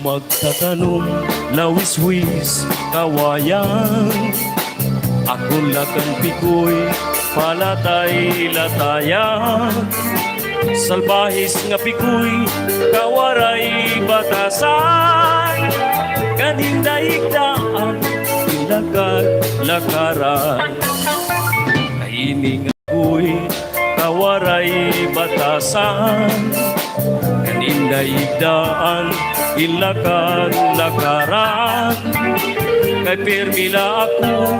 magtatanong, lawis-wis, kawayan. Ako lakan pikoy, palatay-latayan. Salbahis nga pikoy, kawaray batasan. Kanindaigdaan, ilagad-lakaran. Kahining ako'y kawaray batasan. Kanindaigdaan, ilagad-lakaran. Kay permila ako,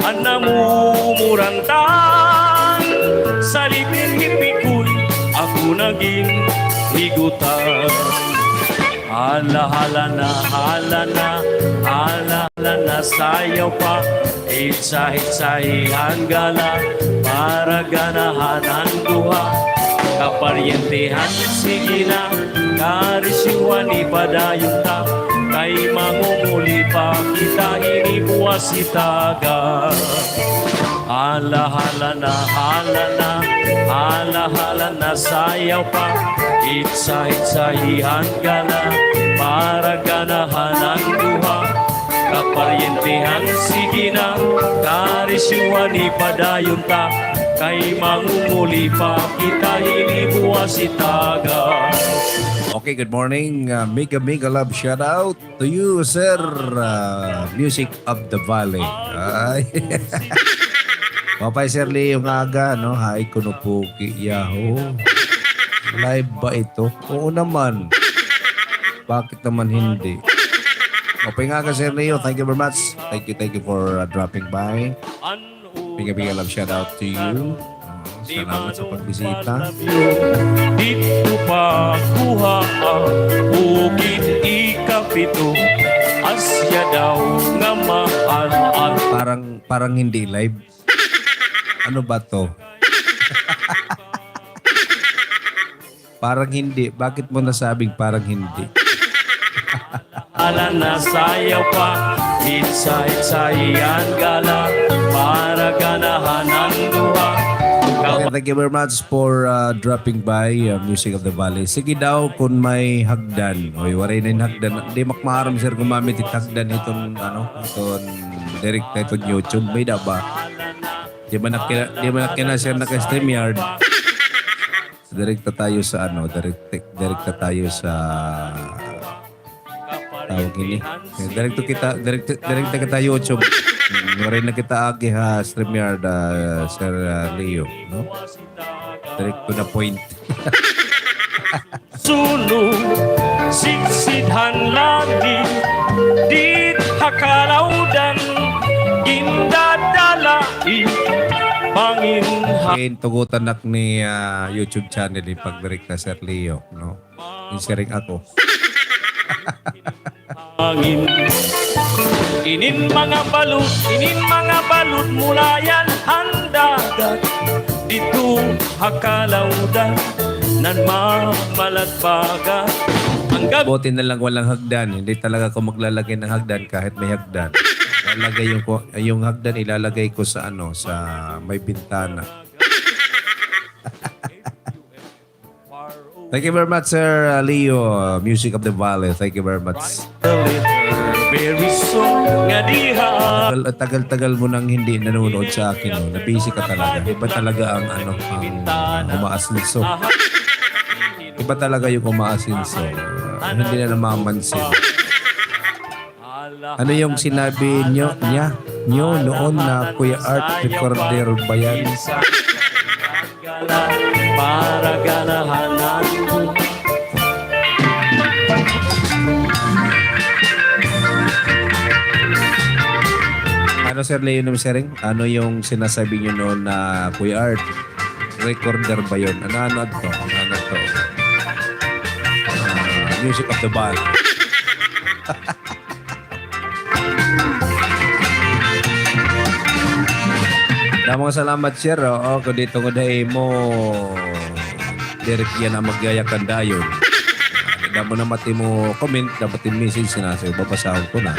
anamumurantan. Sa lipin-hipikoy, ako naging higutan. Hala-hala na, sayaw pa. Hitsa-hitsahihan gala, para ganahan ang duha. Kaparyentehan, sige na, karisyuhan ipadayon ta. Kay mangunguli pa kita, inibuwas itaga. Hala-hala na, sayaw pa. Hitsa-hitsahihan gala, para ganahan ang duha. Kaparyentehan, sige na, karisyuhan ipadayon ta. Kay mangunguli pa kita, inibuwas itaga. Okay, good morning. Mega love shout out to you, sir. Music of the Valley. Ay. Papay Sir Leo nga aga, no? Hi, kunupuki, yahoo. Live ba ito? Oo naman. Bakit naman hindi? Okay nga ka, Sir Leo. Thank you very much. Thank you for dropping by. Mega love shout out to you. Salamat sa pagbisita. Dito pa kuha ang bukid ikapito. Asya daw nga mahal ang... Parang hindi live. Ano ba to? Parang hindi. Bakit mo nasabing parang hindi? Ala na sayaw pa, hitsa-hitsahihan gala, para ganahan ang duha. Okay, thank you very much for dropping by Music of the Valley. Sige daw kung may hagdan. Oy, waray na yung hagdan. Di makmaharam sir gumamit yung hagdan itong direct na itong YouTube. May da ba? Di ba nakina sir naka-StreamYard? Direct na tayo sa direct na tayo sa tawag ini. Direct na kita YouTube. Waray na kita agi ha StreamYard Sir Leo, no? Direct to the point. Sunod, siksidhan lagi, di hakalaudan, indadalai, panginha. Tugutan nak ni YouTube channel ni pag-direct na Sir Leo, no? Insiring ako. Angin. Inin mga balut mulayan handagat. Dito hakalaudan nan mamalatbaga. Buti na lang walang hagdan. Hindi talaga ako maglalagay ng hagdan kahit may hagdan. Ilalagay yung hagdan ilalagay ko sa sa may bintana. Thank you very much, Sir Leo, Music of the Valley. Thank you very much. Very soon nga diha. Tagal-tagal mo nang hindi nanonood sa akin. No? Nabisi ka talaga. Iba talaga ang umaasinso. Iba talaga yung umaasinso. Hindi na namamansin. Ano yung sinabi nyo noon na Kuya Art recorder ba yan? Para ganahanan. Ano Sir Leo Sering? Ano yung sinasabi nyo noon na Kuya Art? Recorder ba yun? Ano to? Music of the Band. Damang salamat sir. Oo, kung dito ko dahil mo direct yan ang magyayakan dayon. Damo na mati mo comment, dapat yung message na sa'yo. Babasahon ko na.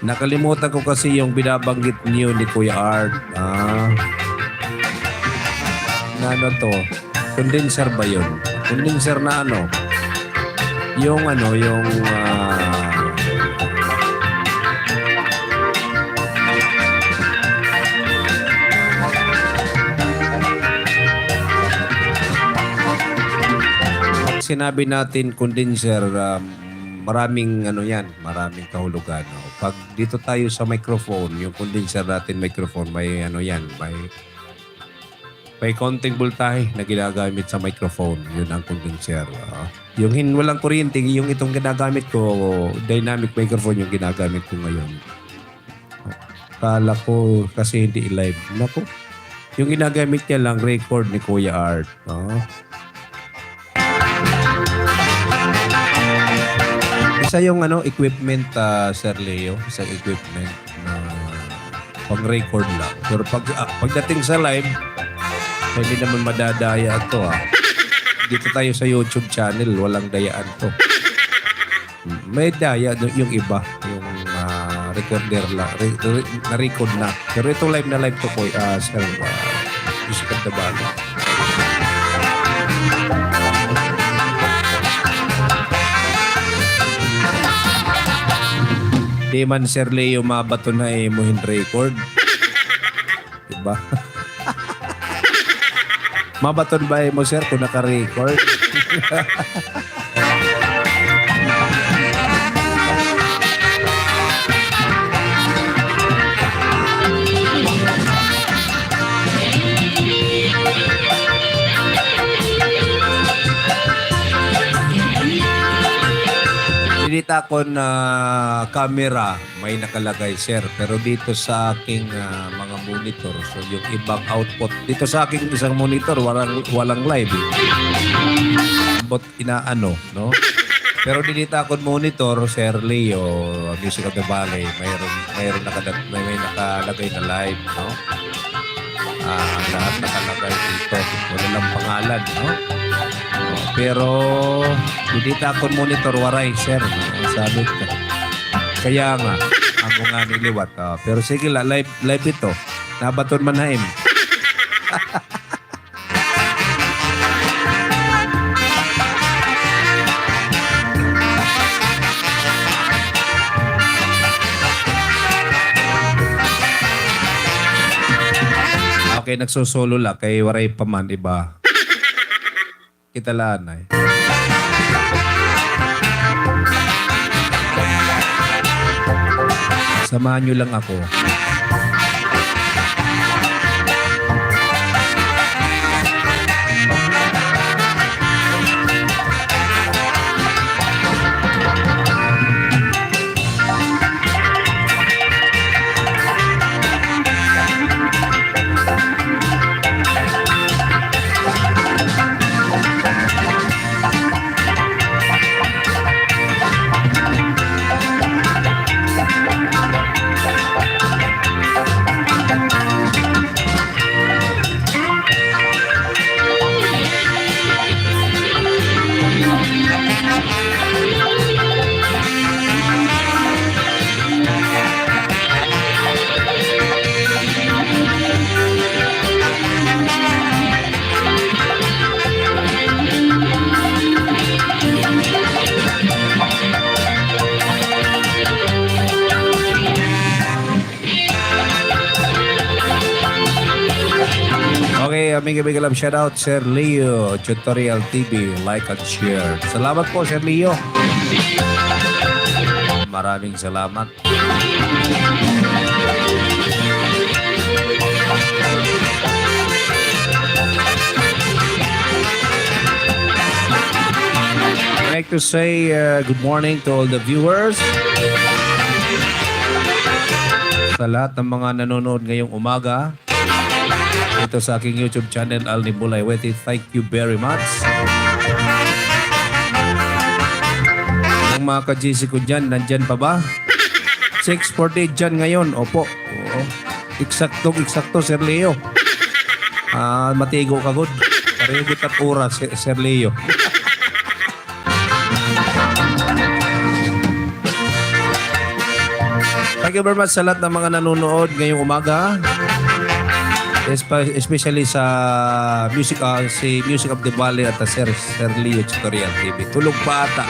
Nakalimutan ko kasi yung binabanggit niyo ni Kuya Art. Ano to? Condenser ba yun? Condenser na ano? Yung ano, yung sinabi natin condenser, maraming ano yan, maraming kahulugan. No? Pag dito tayo sa microphone, yung condenser natin microphone, may ano yan, may counting voltahe na ginagamit sa microphone. Yun ang condenser. Yung walang kuryente, yung itong ginagamit ko, dynamic microphone yung ginagamit ko ngayon. Kala ko kasi hindi live. Naku, yung ginagamit niya lang, record ni Kuya Art. Isa yung ano, equipment, Sir Leo. Isang equipment na pang-record lang. Pero pagdating sa live, hindi naman madadaya ito Dito tayo sa YouTube channel, walang dayaan to. May daya yung iba, yung recorder lang, na-record na. Pero ito live na live to po, Sir Music of the Valley. Di man Sir Leo mabato na muhin record. Diba? Mabaton ba mo, sir, kung naka-record? Dinita ko na camera may nakalagay, sir. Pero dito sa aking mga monitor, so yung ibang output, dito sa aking isang monitor, walang live. But inaano, no? Pero dinita ko monitor, Sir Leo, Music of the Valley, may nakalagay na live, no? Lahat nakalagay dito. Wala lang pangalan, no? Pero dito ako monitor waray, sir. Sabi ko. Kaya nga, ako nga niliwat. Pero sige la, live ito. Nabaton manaim. Okay, nagsusolo la. Kay waray pa man, iba. Kitalaan na Samahan nyo lang ako. Okay, big love shout out Sir Leo, Tutorial TV, like and share. Salamat po Sir Leo. Maraming salamat. I'd like to say good morning to all the viewers. Sa lahat ng mga nanonood ngayong umaga. Ito sa aking YouTube channel, Al Nibulay Weti. Thank you very much. Yung mga ka-GC ko dyan, nandyan pa ba? 6:48 dyan ngayon. Opo. Oo. Eksakto, Sir Leo. Matigo ka good. Parigot at oras, Sir Leo. Thank you very much sa lahat ng mga nanonood ngayong umaga. Especially sa Music of the Valley at Sir Leo Tutorial TV. Tulog pa ata.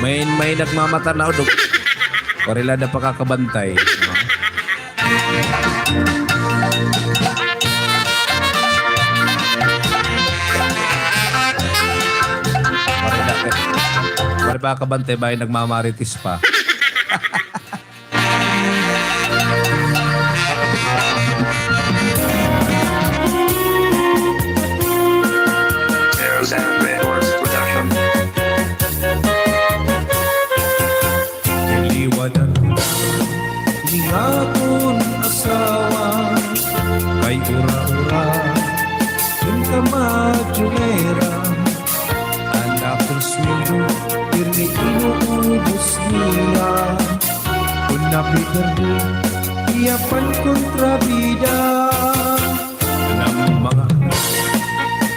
May nagmamata na udog. Warila na pakakabantay. No? Warila pa kabantay ba yung nagmamaritis pa? Iliwanan Ingakon asawa Kay ura-ura Yung kamadjulera Anak ng sulo Pirni inuubos niya Kung napigarbo Iyapan kontrabida Ng mga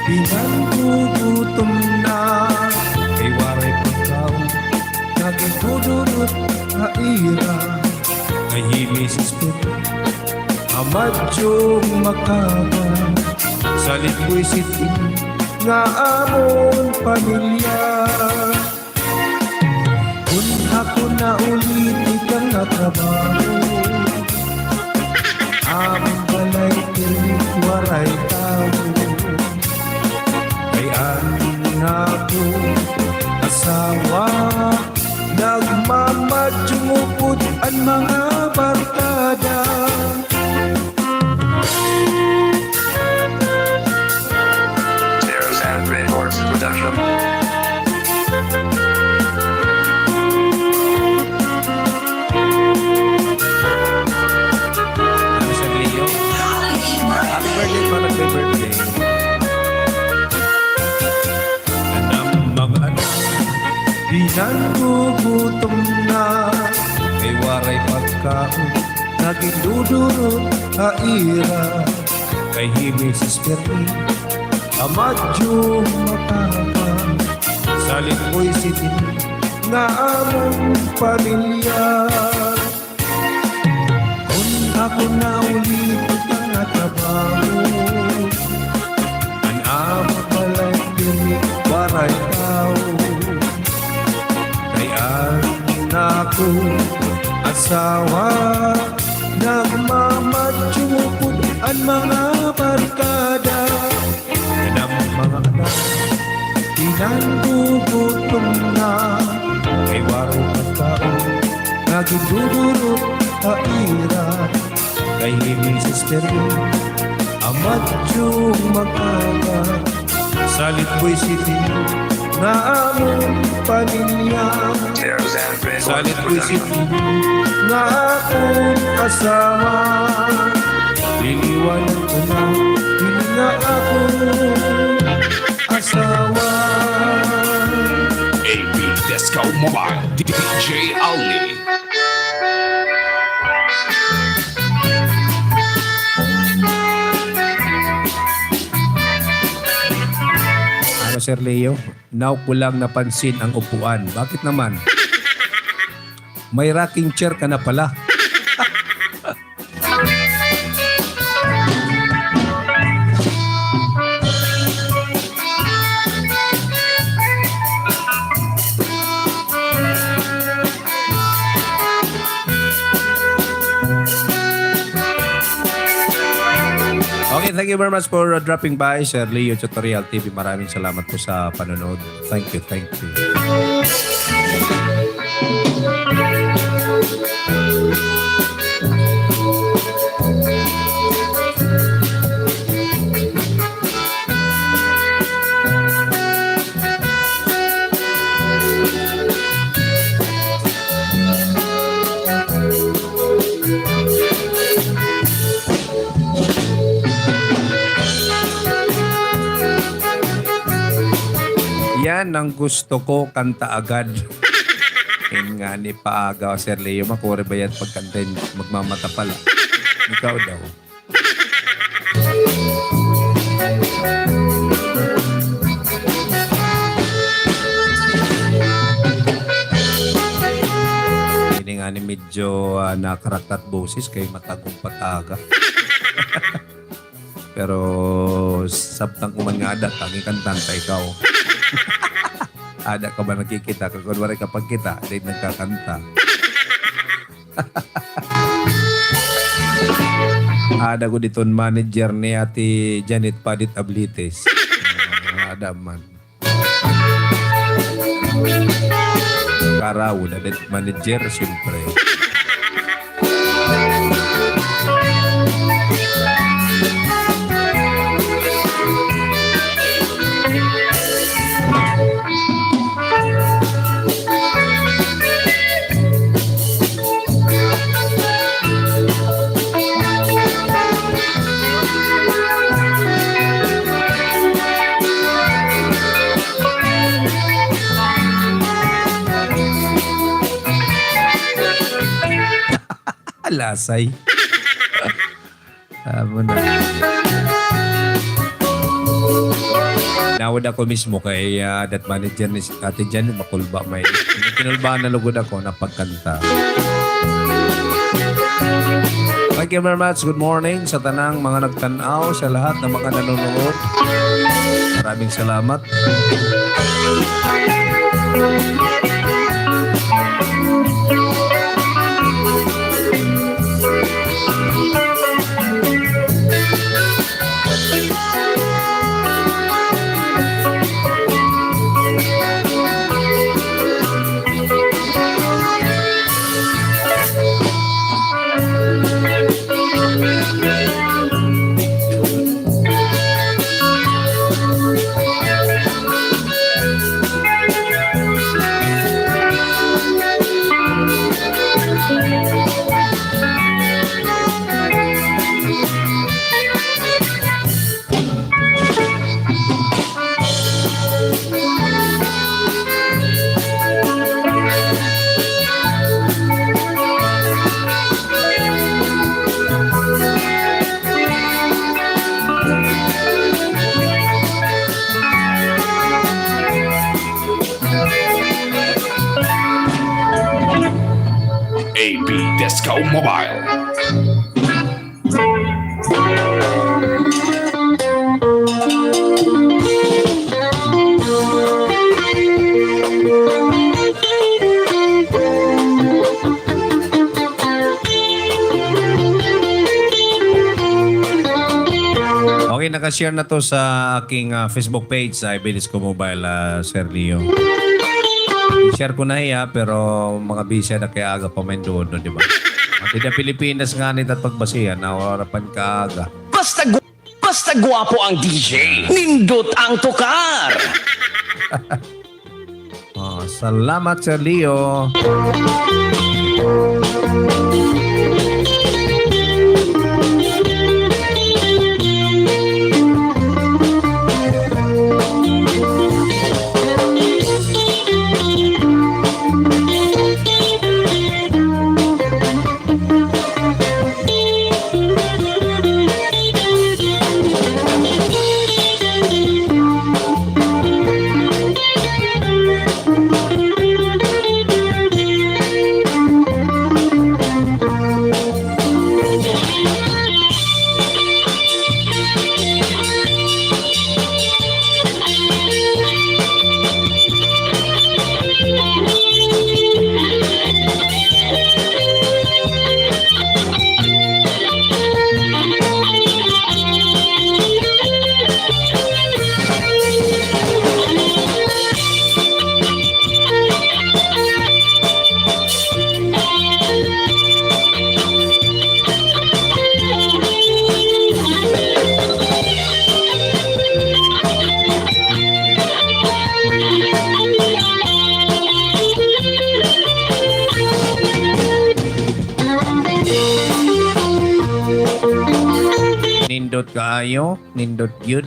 pinanggugutom na Kay waray pagkaw Nagigudurot na ira Ngayimi si Spit Amadjong makaba Salit ko'y sitin Nga amon pamilya Kung ako na ulit ikang natrabaho Amon balay tinig waray tao Kay ako asawa Nagmamadyungupod ang mga barkada Zeros and Records Production. Ano sa Leo? Happy birthday pa nag-birthday. Anang mga anak Pinanggugutom na Kay waray pagkaon Naging dudurot haira Kay himig si Spermi Amadjong makaka Salit ko'y sitin Nga among pamilya Kung ako na ulit ang natrabaho Ang amo pala'y pinig waray tao Ako asawa Nagmamadyungupod ang mga barkada Yan ang mga anak Pinanggugutom na Kay waro pagkaon Nagidudurot haira Kay himig si Spermi Amadjong makaga Salit ko'y sitin Na among pamilya Zeros and Records Salit ko'y Production. sitin Na akong asawa Liliwanan ko na Hindi nga akong asawa AB Disco Mobile DJ Ali. Ano Sir Leo? Now ko lang napansin ang upuan. Bakit naman? May rocking chair ka na pala. Okay, thank you very much for dropping by, Sir Leo Tutorial TV. Maraming salamat po sa panonood. Thank you, thank you. Yan ang gusto ko, kanta agad. Yan nga ni Paaga, Sir Leo. Makure ba yan pagkantain? Magmamata pala. Ikaw daw. Hindi nga ni medyo nakaraktat boses kay matagong pataga. Pero sabtang uman nga adat, tangi kantanta ikaw. Ada ka ba nakikita? Kunwari kapag kita, di nagkakanta. Ada ko dito manager ni Ate Janet Padit Ablites. Ada man. Karaw na manager, siyempre. Alasay. Amo na. Nawad ako mismo kay that manager ni Ate Janet makulba may. Kinulbaan na lugod ako na pagkanta. Thank you very much. Good morning sa tanang mga nagtanaw, sa lahat ng mga nanonood. Maraming salamat. AB Disco Mobile. Okay, nakashare na to sa aking Facebook page sa AB Disco Mobile, Sir Leo. Share ko na iya, pero mga bisya na kaya aga pa may doon, di ba? Hindi na Pilipinas nga nito at pagbasihan, nawarapan ka aga. Basta guwapo ang DJ, nindot ang tukar. Salamat, Sir Leo. Nindot kaayo, nindot yun.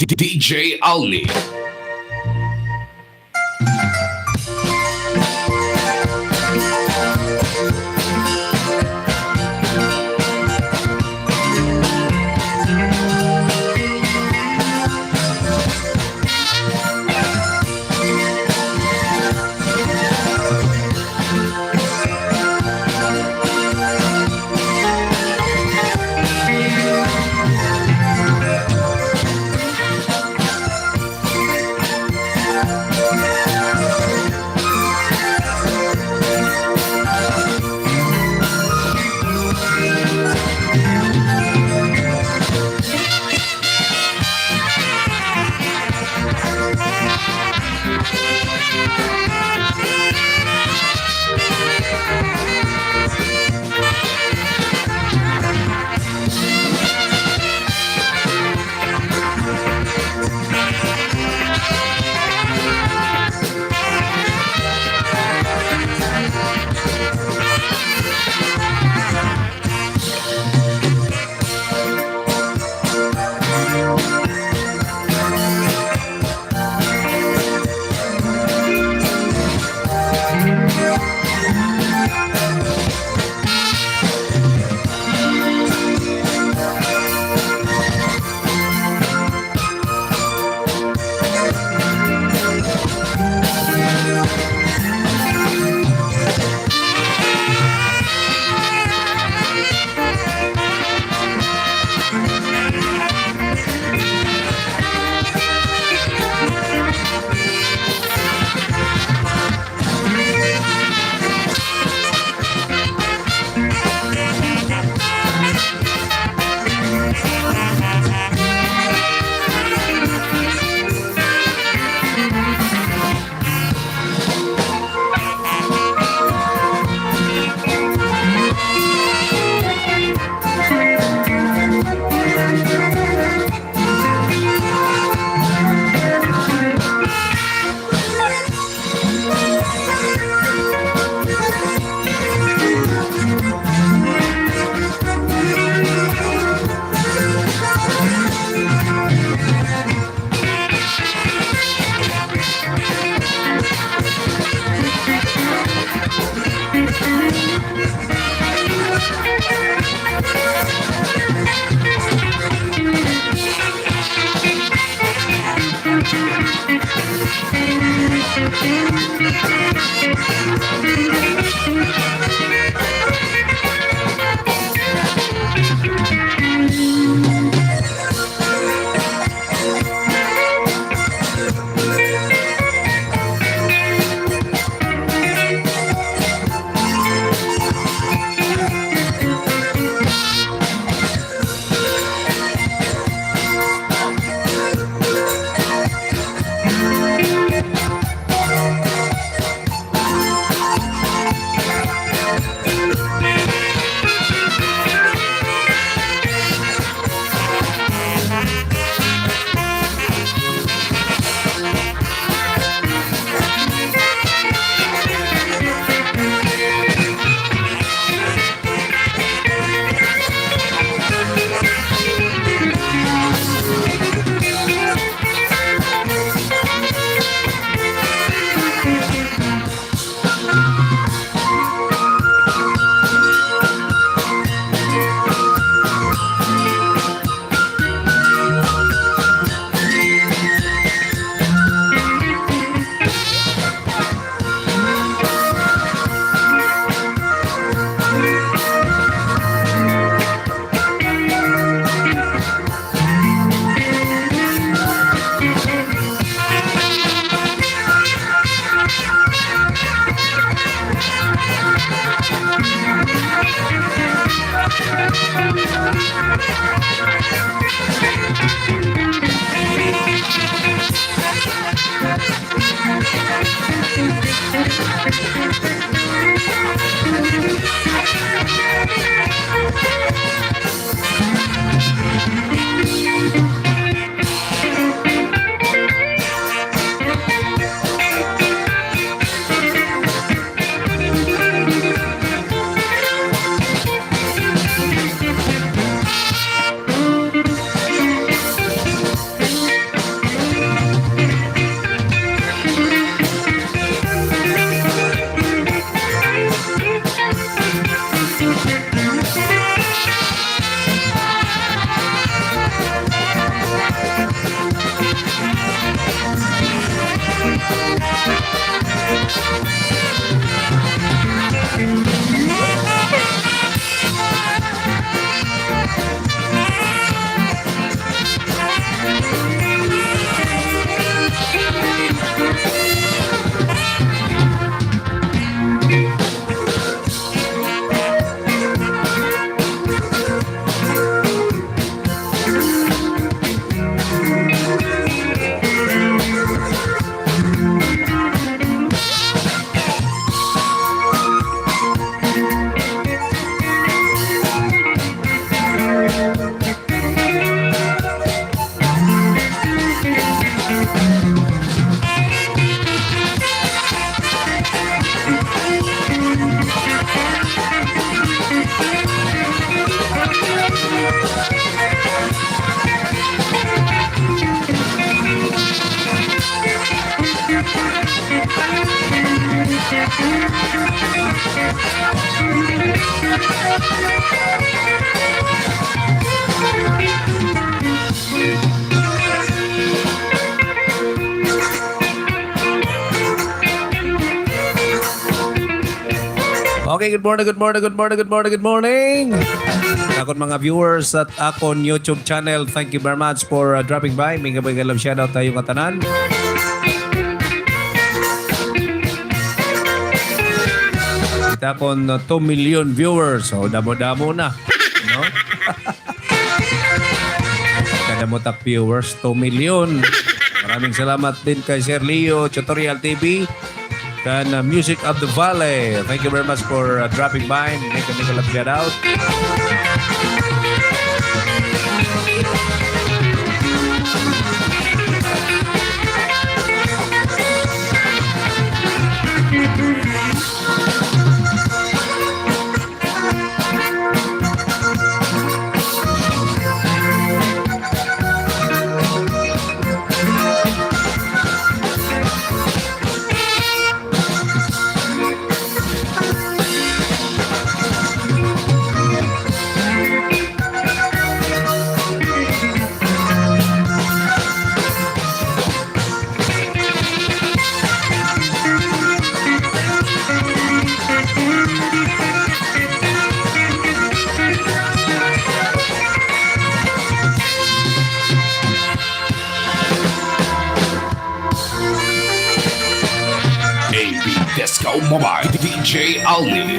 DJ Alni. Okay, good morning, good morning, good morning, good morning, good morning. Akon mga viewers at akon YouTube channel, thank you very much for dropping by. Mga love shoutout tayo katanan. Kita akon 2 million viewers. So, damo-damo na. No? Kada mo tak viewers, 2 million. Maraming salamat din kay Sir Leo Tutorial TV and Music of the Valley. Thank you very much for dropping by. Make a love shout out. AB Disco Mobile DJ Alni.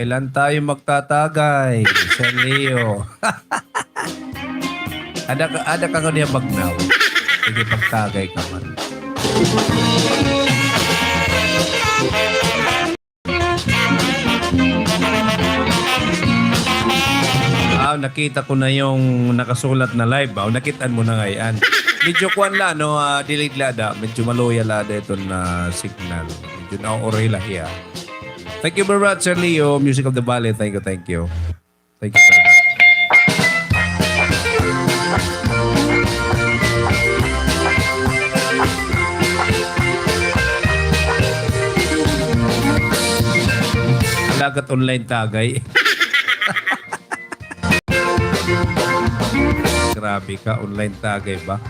Kailan tayo magtatagay, Sir Leo? ada ka niya magnaw. Sige, pagtagay ka man. Nakita ko na yung nakasulat na live. Nakitaan mo na ngayon. Medyo kuwan la, no? Delete lada. Medyo maloya lada ito na signal. Medyo na-orela hiya. Thank you very much, Sir Leo. Music of the Valley. Thank you, thank you. Thank you very much. Lagat online tagay. Grabe ka, online tagay ba?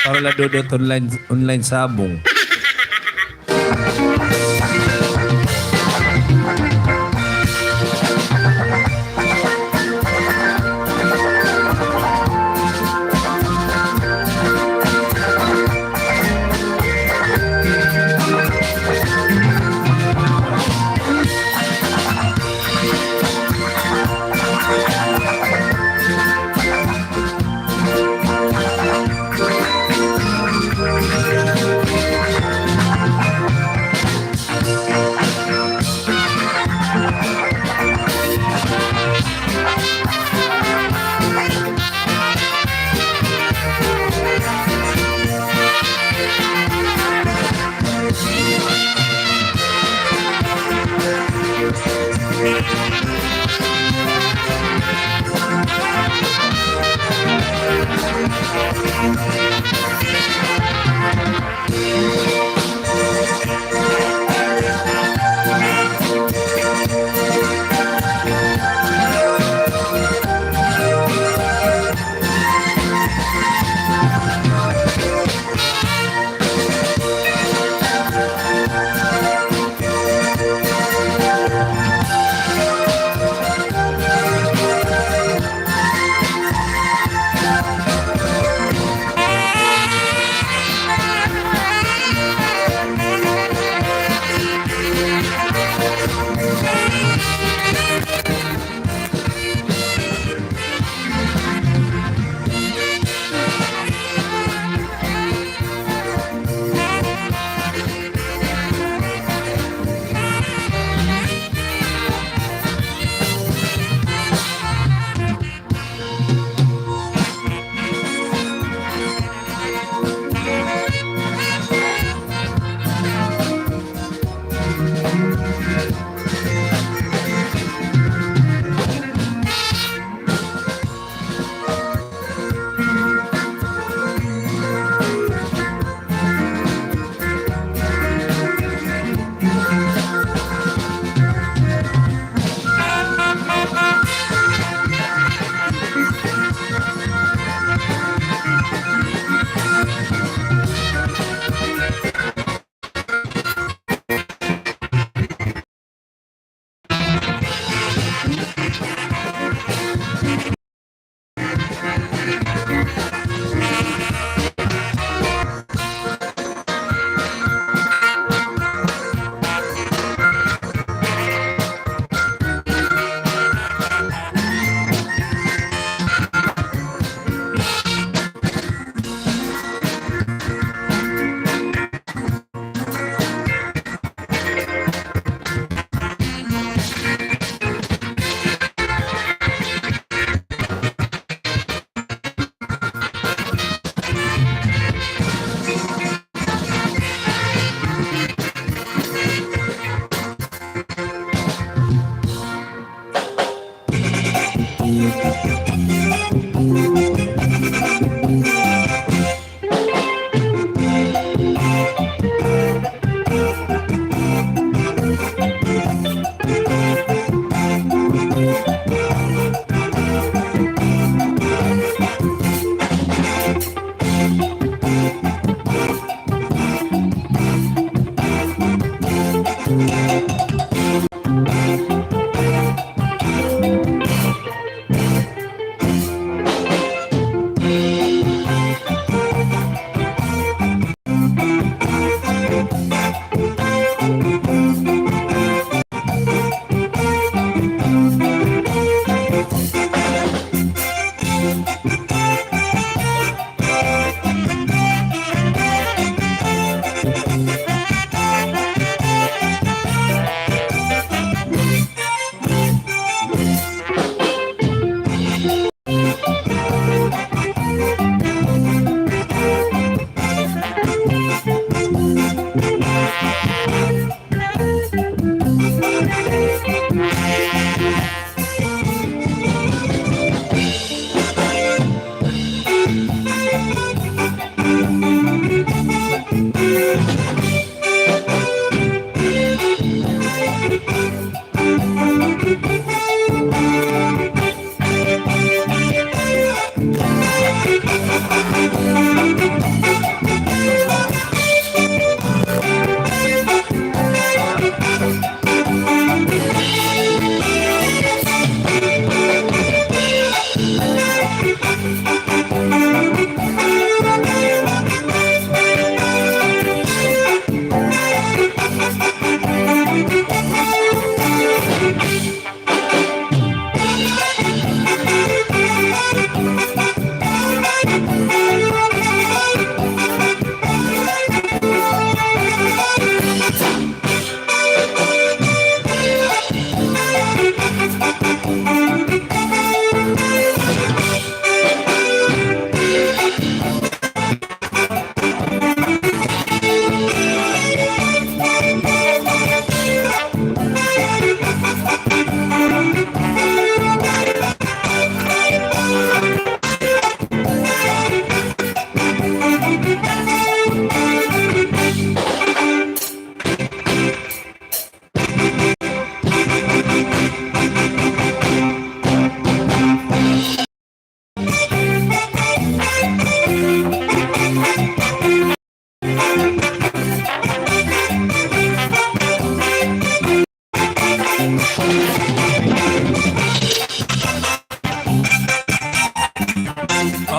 Para ladodot online sabong.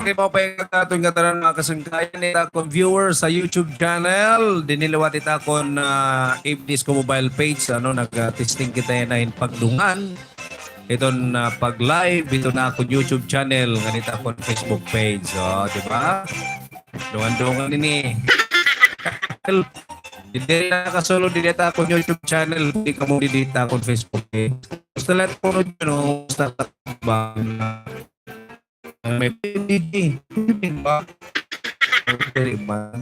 Okay po pa yung atong kataran mga kasangkayan ni akong viewers sa YouTube channel. Diniliwat ita akong Ibnis ko mobile page. Nag-testing kita yan na pagdungan. Ito na pag-live. Ito na akong YouTube channel. Ganito akong Facebook page. O, di ba? Dungan-dungan ini. Hindi na nakasulod din ito akong YouTube channel. Hindi ka mo din ito akong Facebook page. Gusto lang po nyo, gusto ba? May PDD. Hindi ba? Hindi ba?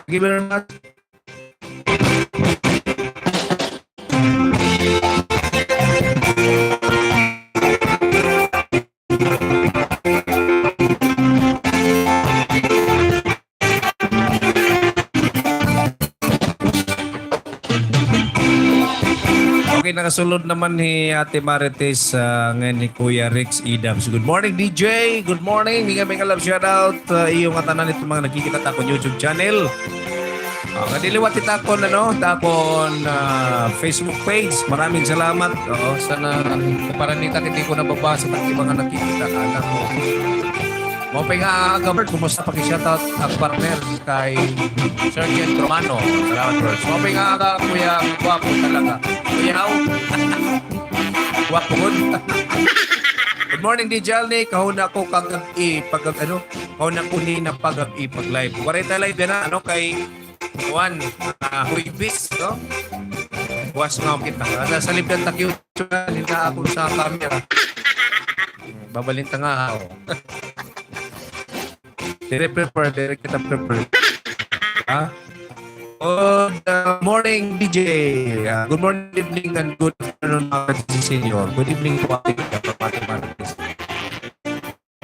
Give it a shot. Okay, nakasulod naman ni Ate Marites ngayon ni Kuya Rex Idams. Good morning, DJ. Good morning. Mga love shoutout. Iyong katanan ito mga nakikita ako YouTube channel. Kadiliwat itakon Facebook page. Maraming salamat. Sana kaparanita hindi ko nababasa ng mga nakikita. Alam mo. Mopay nga Gabert, kumusta paki-shoutout ang partner kay Sergeant Romano. Salamat, bro. Mopay nga Kuya Guwapo talaga. Kuya Hao. Guwapo good. Good morning, DJ Alni. Kahuna ko kag-i kahuna ko ni na pag-i pag-live. Warita live na kay Juan Huibis, no? Buwas nga kita. Sa libdan takyo, nila ako sa camera. Babalinta nga ako. Dire kita prepare. Good morning, DJ. Good morning, evening, and good afternoon, mga senior. Good evening po ating kapatid.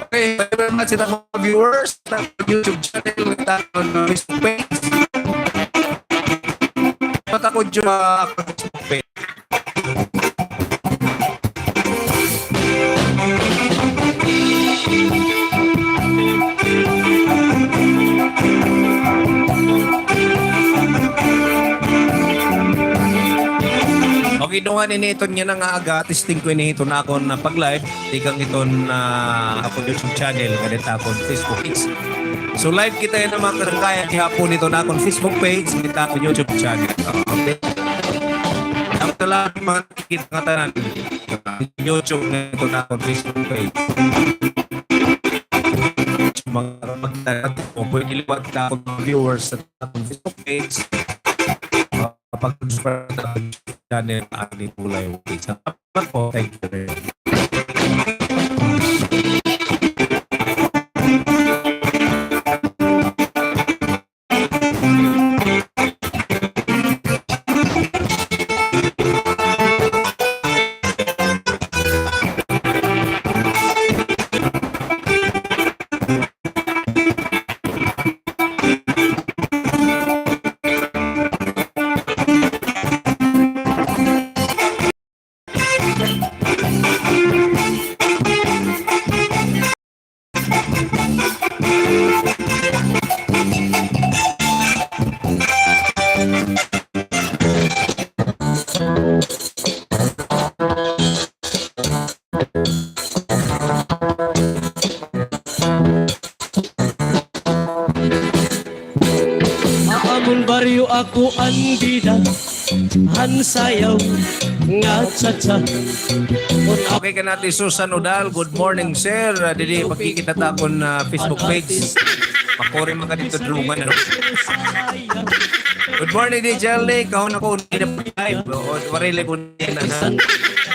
Okay, very much sa mga viewers ng YouTube channel at Facebook page. Matakot yung Facebook page. Okay, dungan initon niya na nga aga, testing ko initon na ako na pag-live, tikang iton na ako YouTube channel, ganit ako Facebook page. So live kita yun naman karangkaya kihapon ito na akong Facebook page, kita ako YouTube channel. Okay? Ang talaga mga nakikita nga tanan, YouTube na ito na akong Facebook page. Mga magtatanong ko, pwede liwat ka akong viewers sa akong Facebook page. Kapag subscribe sa channel ani Kulay Okay. Salamat po. Thank you very much. Aamon baryo ako ang bida, ang sayaw nga tsa-tsa. Okay ka natin, Susan Udal. Good morning, sir. Dili, pagkikita ta ako na Facebook page. Makuri mga dito drungan. Ano? Good morning, DJ Alni. Kahon ako hindi na live. Warili ko na na.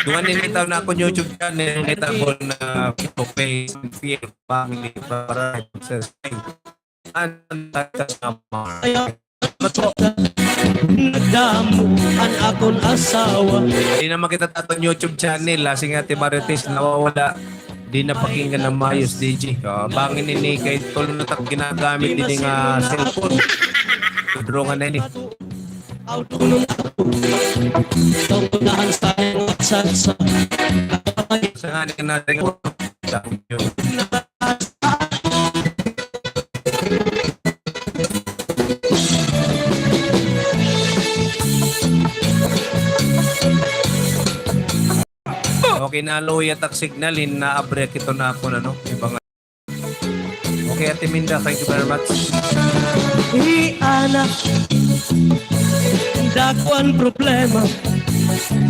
Dungan nilitaw na ako YouTube channel. Nilitaw ko na Facebook page. Fear, family, para sa Nagdamuan akong asawa. Hindi na makita tatong YouTube channel. Lasing ati Marites nawawala. Di na pakinggan ng mayos, DJ. Bangin ni kay tol na tak ginagamit din nga cellphone. Drungan na ini. Autonon ako. Tungkunahan sa mga salsa. Sa nga ni natin. Okay na loya tak signalin na abrek ito na ako na no. Ibang okay, Ate Minda, thank you very much. Anak, dakwan problema.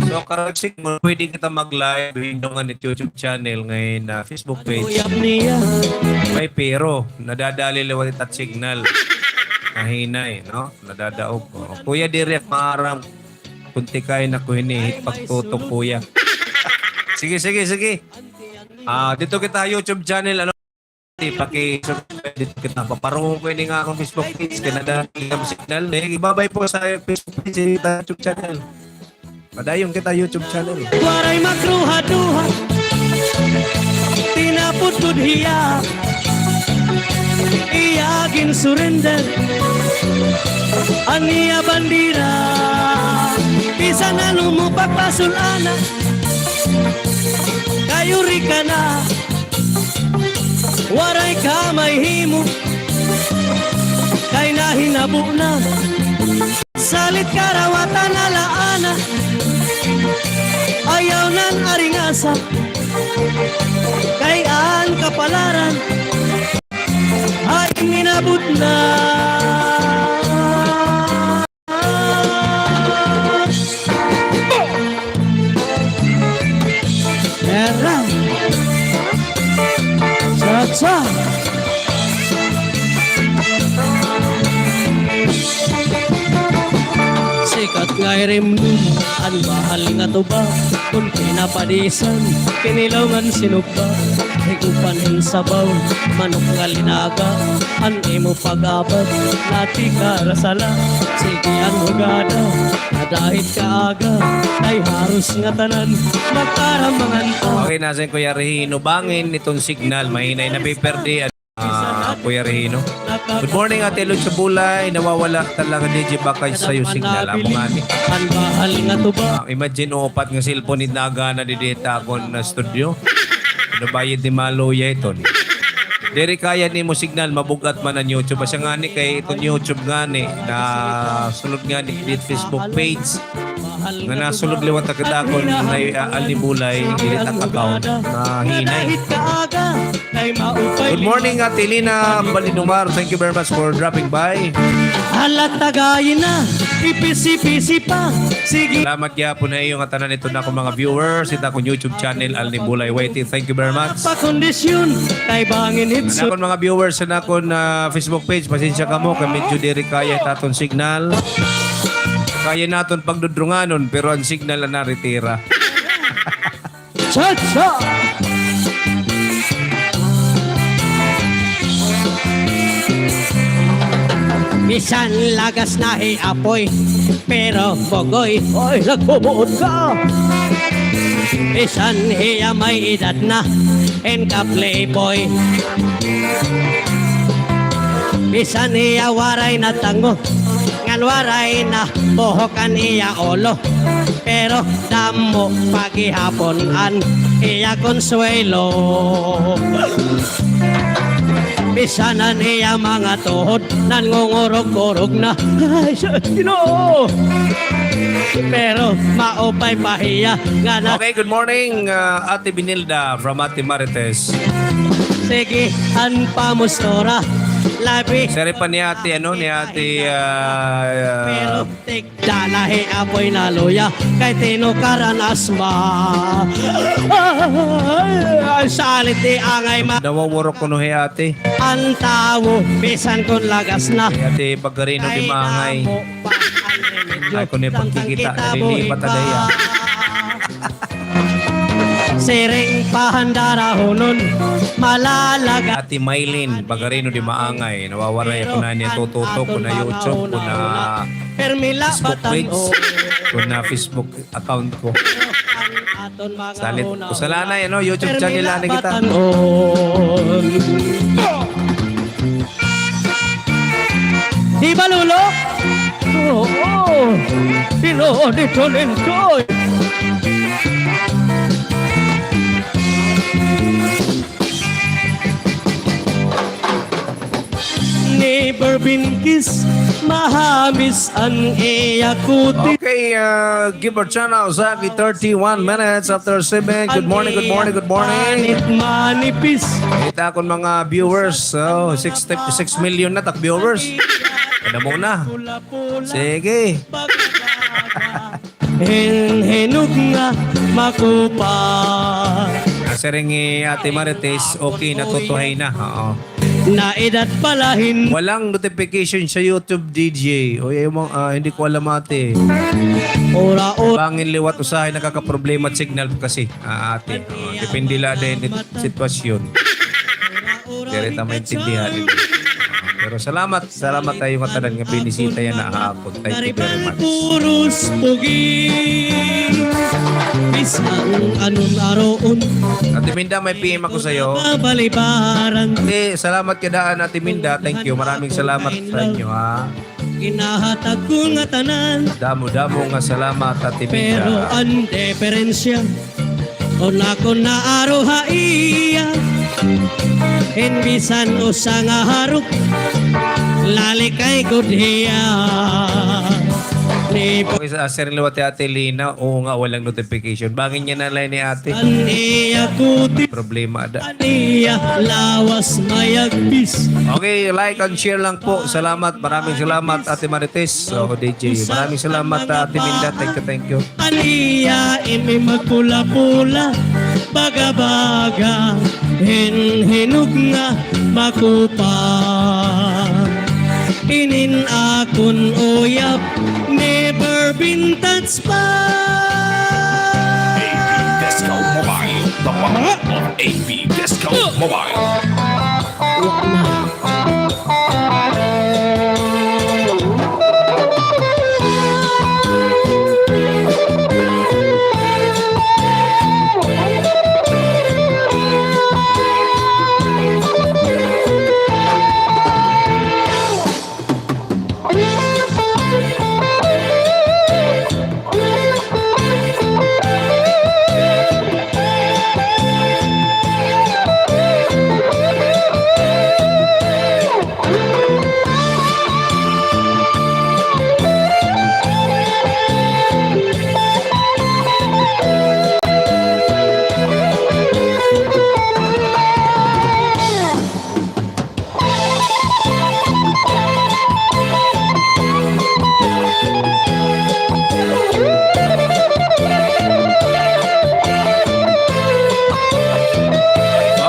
So karagsik mo, pwede kita mag-live hindungan ni YouTube channel ngayon na Facebook page. Uyab niya. May pero, nadadali liwat at signal. Nahinay, no? Nadadaog ko. Kuya Direk, maarang kunti kayo na ko hinihit pagtutok kuya. Sige. Dito kita YouTube channel, ano? Paki-subscribe dito kita. Paparungan ko ini nga akong Facebook page. Kanada, ilang signal. Ibabay po sa Facebook page sa YouTube channel. Padayon kita YouTube channel. Waray makruha-duha, tinaputod hiya, iyagin surrender, aniya bandira, bisa na lumupak pasulana, kayuri ka na, waray ka may himo, kay nahinabu na, Salit karawatan alaana, ayaw nan aringasa, kayaan kapalaran, ay minabot na. Era, cha-cha. Sikat nga'y rimdum, ang mahal nga to ba? Kung pinapadisan, kinilawan sinugba. Higupanin sabaw, manok nga linaga. Ang imo pag-abad, nati ka rasala. Sige ang hugada, nadahit ka aga. Ay haros nga tanan, magkaramangan ka. Okay, nasan Kuya Regino. Bangin itong signal. Mahinay na paper Kuya Regino. Good morning, Ate Lud sa Bulay. Nawawala talaga DJ Bakay sa'yo signal. Amo nga ni. Ang mahal nga to ba? Imagine upat nga cellphone ni naga na didita ako na studio. Ano bayad ni Maloya ito ni. Diri kaya ni mo signal mabugat man ang YouTube. Basta nga ni kay itong YouTube nga ni na sulod nga ni Facebook page. Nga nasulog liwat agad ako na alibulay gilit ang account na hinay. Good morning, Ate Lina Balinumar. Thank you very much for dropping by. Halat tagayin na, ipisi-pisi pa. Sige. Salamat kaya po na iyong atanan ito na akong mga viewers. Ito akong YouTube channel, Alnibulay Waiting. Thank you very much. Pa-kondisyon, kay bangin hitso. Akong mga viewers na akong Facebook page, pasensya ka mo, kay medyo diri kaya taton signal. Kaya naton pagdudrunganon, pero ang signal na naritira. Cha-cha! Bisan lagas na apoy, pero bogoy, oy, nagbubuod ka. Bisan hiya may edad na, and ka playboy. Bisan hiya waray na tango, ngan waray na bohokan iya olo. Pero damo pagihaponan, iya consuelo. Bisanan iya mga tuhod, nangungurog-urog na. Ay, Ginoo! Pero maupay pahiya nga na. Okay, good morning, Ate Binilda from Ate Marites. Sige, an pamustora. Labi. Sari pa ni Ate, ni Ate, Pero tigdalahi apoy na luya kay tinukaran asma. Ay, salit di angay ma. nawawurok ko no hey Ate. Ang tawo, bisan kon lagas na. Hey, Ate, pagkarino di maangay. Ay, kung pagkikita, nalilipat na daya. Siring pahandara hunon, malalaga. Ate Maylin, pagkarino di maangay. Nawawaray ako na niya tututok ko na YouTube, ko na Permila Facebook page, batan ko na Facebook account ko. aton mga Salit. una-una. Usalana yan, no? YouTube channel na kita. Batanon. Di ba, Lolo? Oo. Pinood ito linkoy. Never been kissed, mahamis ang iyakuti. Okay, give our channel, Zaki, 31 minutes after 7. Good morning, good morning, good morning. Manit manipis. Kita akong mga viewers. So, 6 million na tak viewers. Kada mo na. Sige. Henhenug nga makupa. Kasi rin Ate Marites, okay, natutuhay na. Oo. Na edad palahin. Walang notification sa YouTube, DJ. O yung hindi ko alam ate. Ora-ora. Bangin liwat usahay, nakakaproblema at signal kasi. Ate. Depende lang din sitwasyon. Kaya rin maintindihan. Pero salamat tayo katanan nga binisita yan na hapon. Thank you very much. Puros pugi. Isang anong aroon. Ate Minda, may PM ako sa'yo. Balibaran. Salamat kadaan, Ate Minda. Thank you. Maraming salamat sa inyo, ha. Ginahatag ko nga tanan. Damo-damo nga salamat, Ate Pero Minda. ang diferensya kung ako na araw ha iya Hinbisan usa nga harok lali kay gudhiya ni Okay, sa Sir Liwati Ate Lina, oo nga, walang notification. Bangin niya na lang ni ate. Aniya kuti Problema ada. aniya lawas mayagbis. Okay, like and share lang po. Salamat. Maraming salamat, Ate Marites. So, DJ. Maraming salamat, Ate Minda. Thank you. Aniya imi magpula-pula baga-baga hinhinog nga makupang inin akon uyap never been touched pa. AB Disco Mobile, the mama of AB Disco Mobile.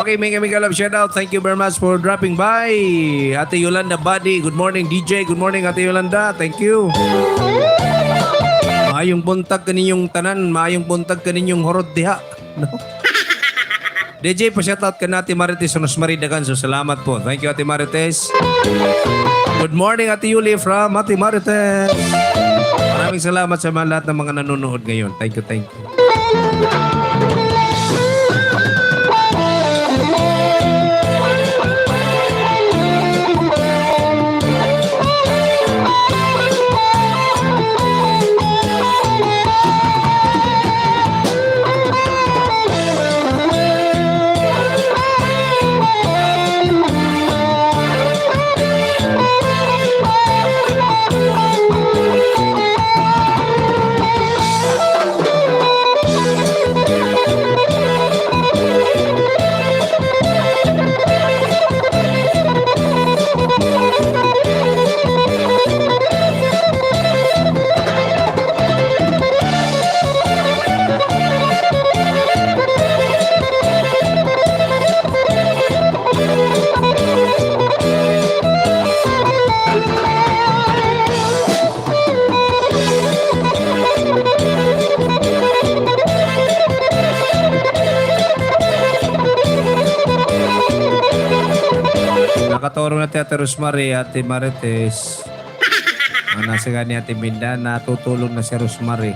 Okay, Mega Love shout out. Thank you very much for dropping by. Ate Yolanda Buddy. Good morning, DJ. Good morning, Ate Yolanda. Thank you. Maayong buntag kaninyong tanan. Maayong buntag kaninyong horod diha. No? DJ, pa-shout out ka na Ate Marites sa Rosmarie Dagan. So, salamat po. Thank you, Ate Marites. Good morning, Ate Yuli from Ate Marites. Maraming salamat sa mga lahat ng mga nanonood ngayon. Thank you. Nakaturo na Ate Rosmarie, Ate Marites. Nasa nga ni Ate Minda, natutulog na si Rosmarie.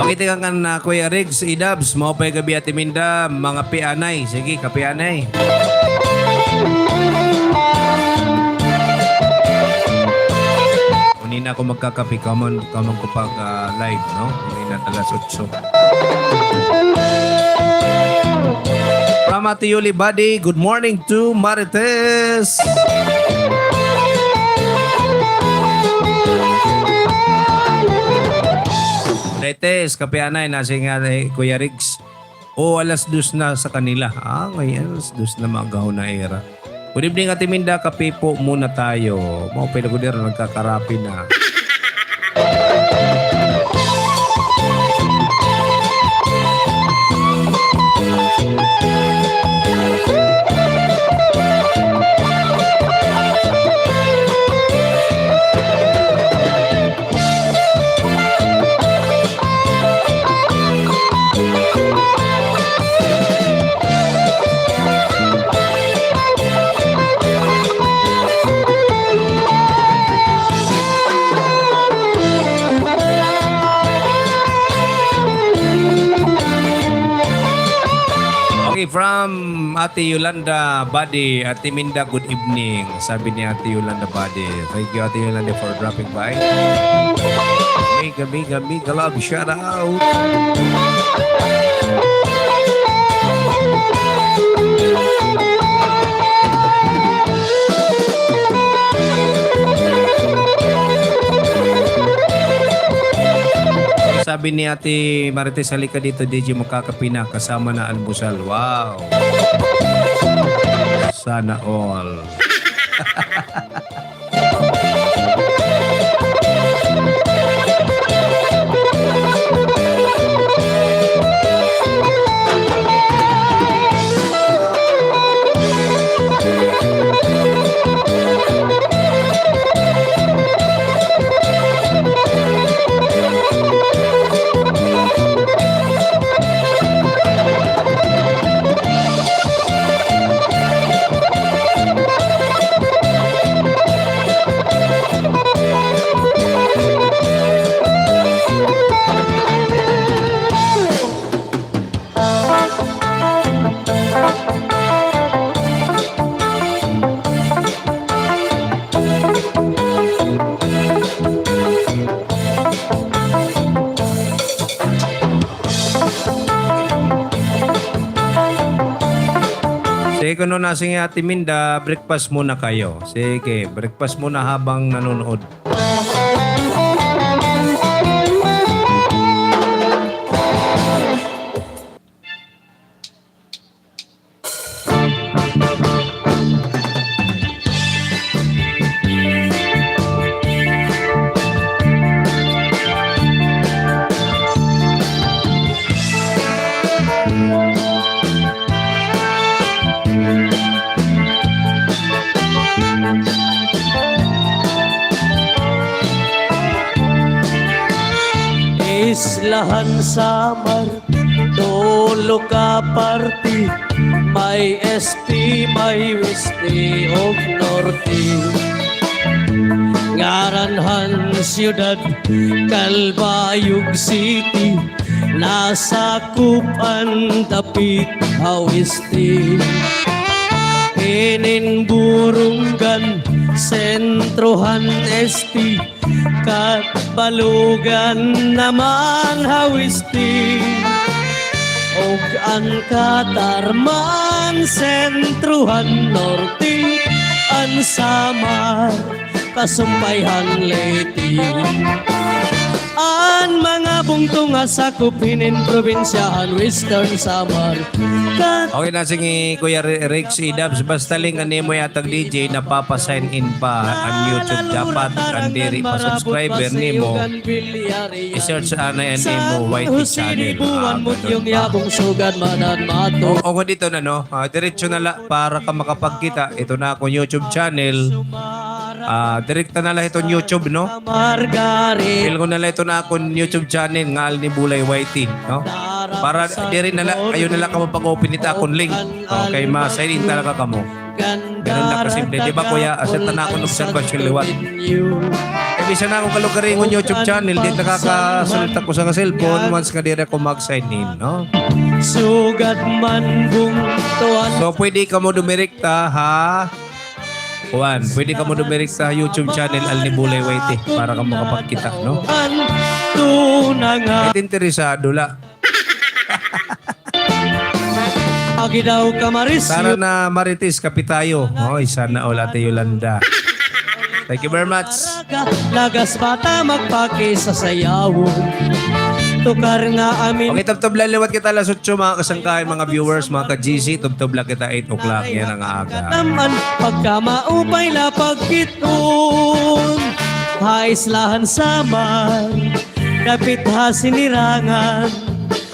Okay, tingnan ka na Kuya Riggs, Idabs, maupay gabi Ate Minda, mga pianay. Sige, kapianay. Unina ako magkakapi, kamon ko pag live, no? Unina talas 8. From Ate Yuli Buddy, good morning to Marites. Marites, kapianay, nasa nga Kuya Riggs. Alas 2 na sa kanila. Ngayon, alas 2 na magaw na era. Good evening, Ate Minda. Kape po muna tayo. Mga pinagudir, nagkakarapi na. From Ate Yolanda Buddy, Ate Minda, good evening. Sabi ni Ate Yolanda Buddy. Thank you, Ate Yolanda, for dropping by. Mega love, shout out. sabi ni Ate Marites, halika dito, DJ Makakapina, kasama na almusal. Wow! Sana all. Sige, kung nasing Ate Minda, breakfast muna kayo. Sige, breakfast muna habang nanonood. Islahan Samar, Dolo ka party, may SP, may Weste of Norte. Ngaranhan Siyudad, Calbayog City, nasa Kupan, Dapit, Hawiste. Ininburunggan, Sentrohan SP, kat balugan naman Hawisti. Og ang Katarman, Sentrohan Norte, ang Samar, Kasumpayhan Leyte. Ang mga bungtong asakupinin probinsyahan Western Samar. Okay na, sige, Kuya Rex Idabs, basta link ani mo yatag DJ, napapasign in pa ang YouTube. Dapat ang diri pa subscriber ni mo. I-search ana yan ni mo YT channel. Yung yabong sugan manan mato. O kung dito na no, diretso na la para ka makapagkita. Ito na akong YouTube channel. Direkta na lang itong YouTube, no? Margaret. Feel ko na lang ito na akong YouTube channel nga ni Bulay YT, no? Para diri na lang, ayun na lang ka mapag-open ito akong link. Okay, ma-sign in talaga ka mo. Ganun lang kasimple. Di ba kuya, asset na ako ng observation liwat. Eh, bisa na akong kalugarin ng YouTube channel. Di nakakasalita ko sa cellphone once ka diri ako mag-sign in, no? Sugad man bungtuan. So, pwede ka mo dumirekta, ha? Juan, pwede ka mo dumirekta sa YouTube channel Alni Bulay YT para ka makapagkita, no? Tunanga. At interesado la. Agi daw kamaris. Sana na Marites, kapi tayo. Oy, sana all Ate Yolanda. Thank you very much. Lagas bata magpaki sa sayawon. Tukar nga amin. Okay, tabtabla liwat kita alas 8 mga kasangkain, mga viewers, mga ka-GC. Tabtabla kita 8 o'clock. Yan ang aga. Naman pagka maupay la pagkiton. Haislahan Samar, kapit ha sinirangan.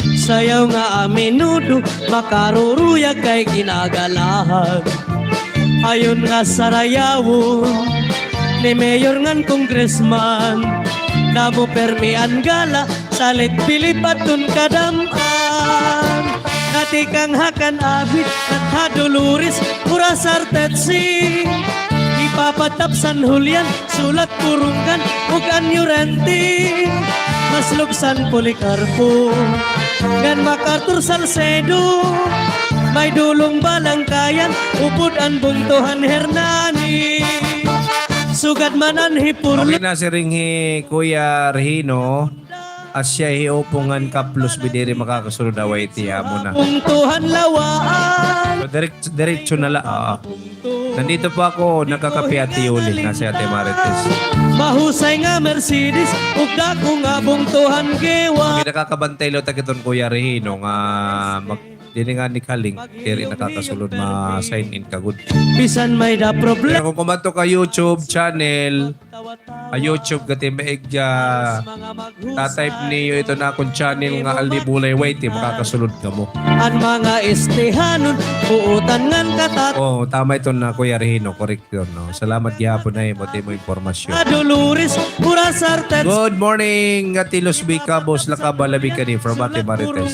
Sayaw nga aminudo, makaruruyag kay ginagalahan. Ayon nga sarayawon, ni Mayor ngan Congressman, namo permian gala, salit pilipatun kadaman. Nati kang hakan abit, at haduluris, purasar tetsi. Ipapatap San Julian, sulat kurunggan, ug anyo renti. Maslugsan Policarpo, gan MacArthur Salcedo, may dulong balangkayan, upod ang bungtuhan Hernani. Sugad man ang hipurlo. Okay na si Ringhi, Kuya Regino. Asya hiupungan ka plus bidiri makakasunod away tiya mo na. Puntuhan lawaan. So, diretso na lang. Nandito po ako, nakakapi Ate Yuli na si Ate Marites. Mahusay nga Mercedes, ug dako nga bungtuhan giwa. Nakakabantay lo tagiton Kuya Rehino nga dili nga ni Kaling kaya nakakasulod ma-sign in ka good. Bisan may da problem. Pero kung kumato ka YouTube channel, YouTube gati maigya tatype niyo ito na akong channel nga Aldi Bulay White makakasulod ka mo. Ang mga estehanon, buutan ngan katat. Oh, tama ito na Kuya Rehino, correct yun. No? Salamat gihapon na mo impormasyon. Aduluris, pura sartet. Good morning, Ati Los Bicabos, Lakabalabi ka ni from Ate Marites.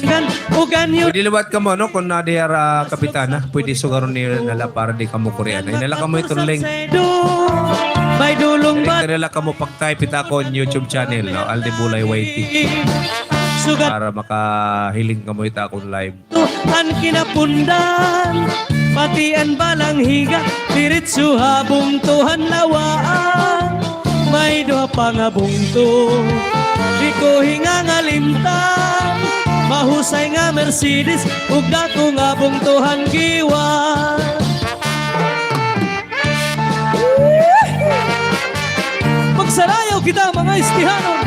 Ugan yun. Pwede liwat ka mo, no? Kung nadiyara kapitana, pwede sugaron ni nala para di ka mo koreana. Inala ka mo itong link. May dulong ba? Inala ka mo pag-type ita ko YouTube channel, no? Aldi Bulay Whitey. Sugat Para makahiling ka mo ita akong live. an kinapundan. Pati ang balang higa, diritso habong tuhan lawaan. May doha pa nga bungto, di ko hingangalimtan. Mahusay nga Mercedes, ug dako nga bungtuhan giwa. Magsarayaw kita mga istihanon.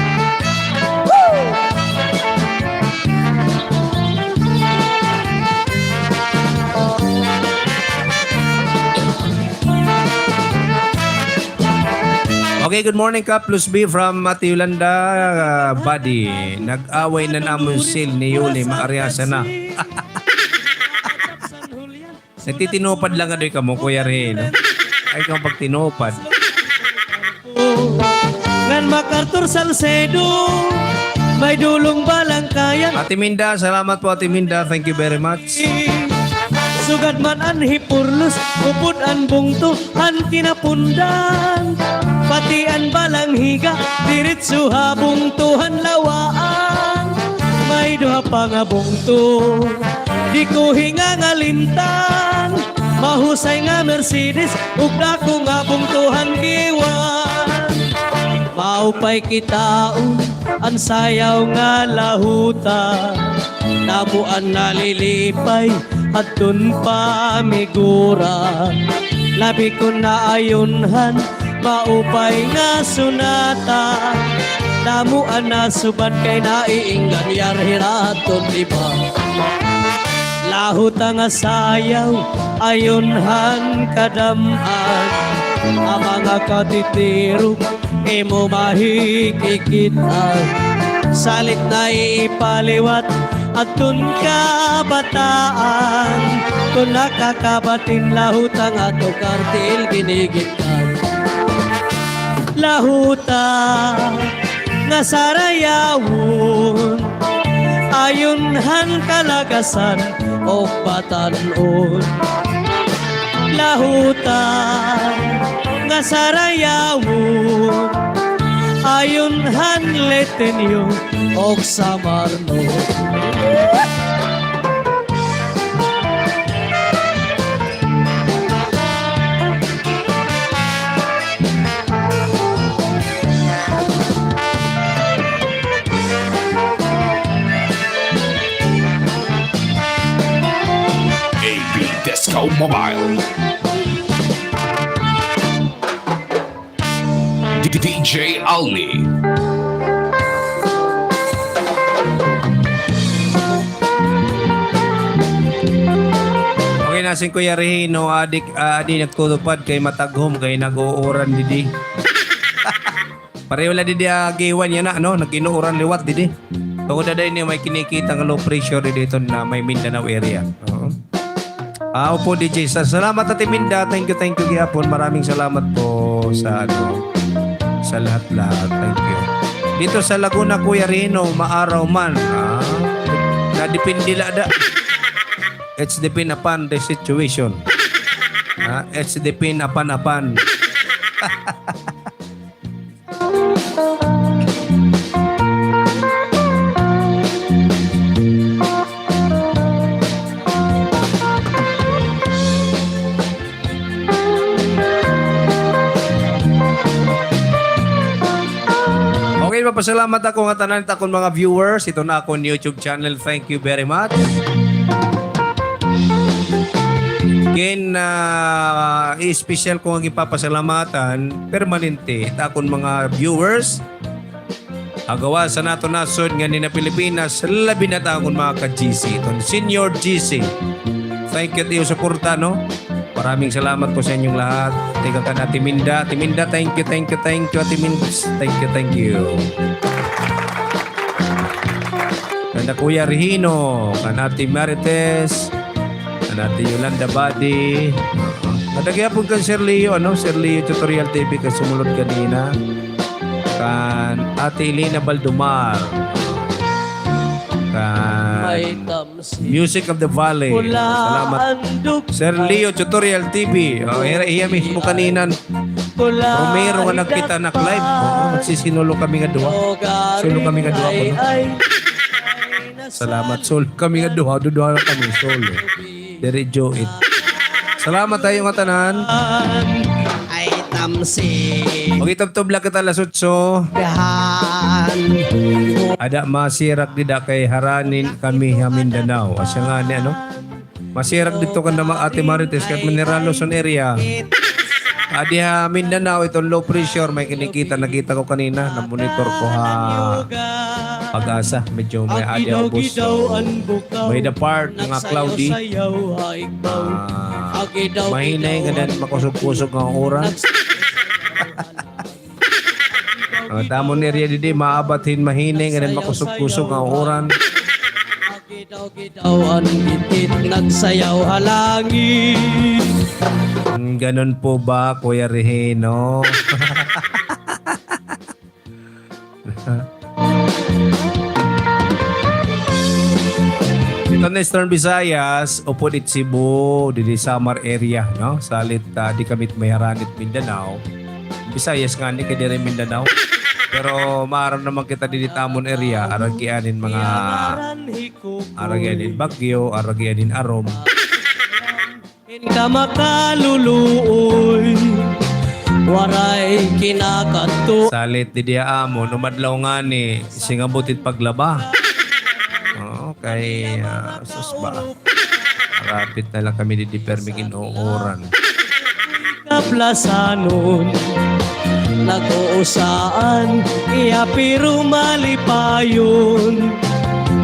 Okay, good morning ka plus B from Ate Yolanda Buddy. Nag-away na namon sil ni Yuli, maariyasa na. Nagtitinupad lang nga doy ka mo, Kuya Rehino. Ay kang pagtinupad. Ngan MacArthur Salcedo, may dulong balang kaya. Ate Minda, salamat po Ate Minda. Thank you very much. Sugad man an hipurlos, upod an bungto, an kinapundan. Pati an balang higa, diritso habong tuhan lawaan. May duha pa nga bungto, di ko hingangalintan. Mahusay nga Mercedes, ug dako nga bungtuhan giwan. Maupay kitaon, ang sayaw nga lahuta. Nabuan nalilipay, at dun pa migura. Labi ko na ayunhan, maupay nga sunata. Namuan na subat kay naiinggan yar hiraton iba. Lahuta nga sayaw, ayunhan kadaman. Ang mga katitirog, imo mahikikitan. Salit na ipaliwat at dun ka bataan. Kung nakakabatin lahutang ato kartil ginigitan. Lahuta nga sarayawon, ayunhan kalagasan o batanon. Lahuta nga sarayawon, ayunhan letenyo og samarno. AB Disco Mobile. DJ Ali. Okay na si Kuya Rehino, adi nagtutupad kay mataghom kay nag-uuran didi. Pareho la didi agiwan yan na, no? Nag-inuuran liwat didi. Tungkol na dahil may kinikita ng low pressure dito na may Mindanao area. Oo. Opo DJ, salamat Ate Minda. Thank you gihapon. Maraming salamat po sa sa lahat-lahat. Thank you. Dito sa Laguna, Kuya Rehino, maaraw man. Nadipindi la da. It's depend upon the situation. It's depend upon. Okay, Nagpapasalamat ako nga tanan akong mga viewers. Ito na akong YouTube channel. Thank you very much. Again, i-special ko ang ipapasalamatan permanente ita akong mga viewers. Agawa sa nato nasod nga ni na Pilipinas, labi na ta akong mga ka-GC. Itong Senior GC. Thank you tayo suporta, no? Maraming salamat po sa inyong lahat. Teka ka na, Timinda. Timinda, thank you. Timinda, thank you. Kana Kuya Regino, kanati Marites, kanati Yolanda Badi. Nadagya po kan Sir Leo, Sir Leo Tutorial TV ka sumulod kanina. Kan Ate Elena Baldumar. May tamsi. Music of the Valley. Salamat. Sir Leo Tutorial TV. Iya mismo kaninan. Romero nga nagkita na live. Magsisinulo kami nga duha. Sulo kami nga duha. Salamat. Sulo kami nga duha. Duha kami. Solo. Dere Joit. Salamat tayo nga tanan. Ay tamsi. Magitubtub lang kita lasutso. Dahan. Ada masirak dida kay haranin kami Mindanao. Asya nga ni masirak dito ka na Ate Marites kat Mineral Luzon area. Adi Mindanao itong low pressure may nakita ko kanina na monitor ko Pag-asa medyo may adi ang bus. May the part mga cloudy. Mahinay nga din makusog-kusog ng oras. Tamon area didi maabathin mahinay nga din makusog-kusog ang oran. Gitaw-gitaw ang bitit nagsayaw halangin. Ganon po ba, Kuya Regino? Dito na Eastern Visayas, upod it Cebu, didi Samar area, no? Salit di kamit may haranit Mindanao. Visayas nga ni kadiri Mindanao. Pero maaram naman kita didi Tamon area, aragianin mga aragianin Bagyo, aragianin Arom. Ka makaluluoy waray kinakato. Salit didi amon, umadlaw nga ni singabutit paglaba. Okay, sus ba? Rapid na lang kami didi perming inuuran. Kaplasanon nag-uusaan iya pero malipayon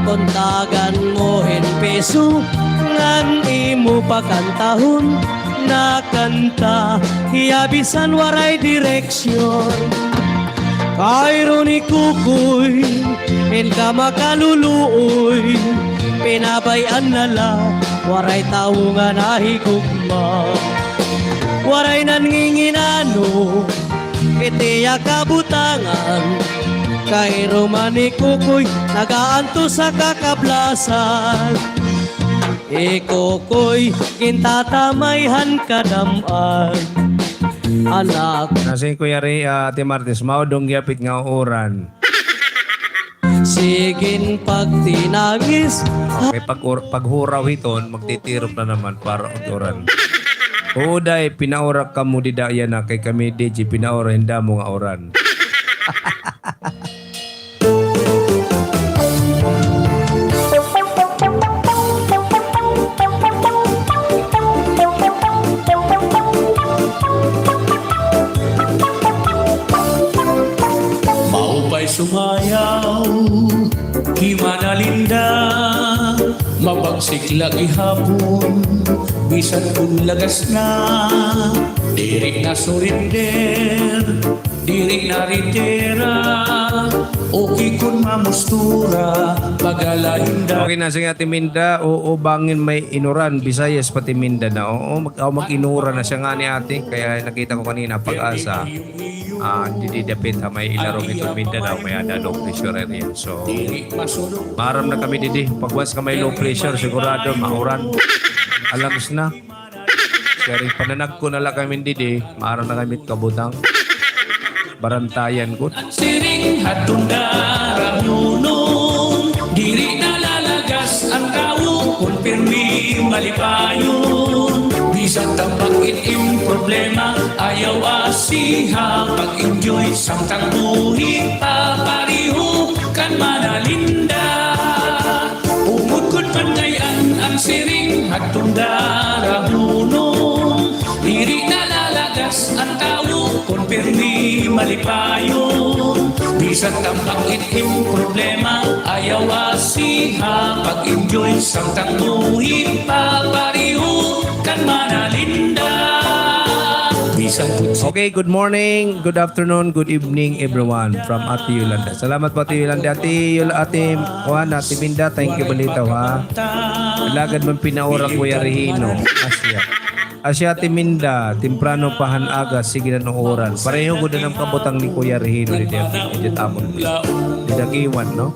kontagan mo hen peso ngan imo pakantahon na kanta iya bisan waray direksyon kairo ni kukoy en ka makaluluoy pinabayan na lang waray tao nga nahigugma waray nanginginano itiya kabutangan kay Romanikukoy nagaanto sa kakablasan ikukoy kintatamayan kadaman anak Nasa Kuya Ate Martes, maudong yapit nga oran. sigin pagtinagis Okay, paghuraw hiton, magtitirop na naman para oran. Uday, pinaurak ka mo di daya na kay kami DJ, pinaura hinda mo nga oran. Maupay sumayaw, himanalinda, mabagsik lagi hapon, bisan kung lagas na, diri na surinder, diri na ritera, okay kung mamustura, pagalahinda. Okay na sa Ate Minda, oo bangin may inuran, Visayas pati Mindanao. Oo, mag-inuran na siya nga ni ate, kaya nakita ko kanina pag-asa. Dididapit may ilarong itong Mindanao, may ada low pressure area. So, maram na kami didi. Pagwas ka may low pressure, sigurado, mauran. Alams na. Kaya rin pananag ko na lang kami didi, maram na kami kabutang. Barantayan ko. Siring hatundara nunon, diri na lalagas ang kawo, kung pirmi malipayon, bisan tambak itim problema, ayaw asiha, pag-enjoy samtang buhi, papariho kan manalinda. Umod ko't pangayan ang siring, hatong darahunong, diri nalalagas ang tao, kung pirmi malipayon. Bisan tambak itim problema, ayaw asiha, pag-enjoy samtang buhi, papariho kan manalinda. Bisan Okay, good morning, good afternoon, good evening everyone from Ate Yolanda. Salamat po Ate Yolanda. Ate Juan, Ate Minda, thank you balitaw ha. Lagad man pinaura Kuya Regino. Asya Ate Minda, temprano pahan aga, sige na oran. Pareho ko din ang kabutang ni Kuya Regino di tapon. Di dagiwan, no?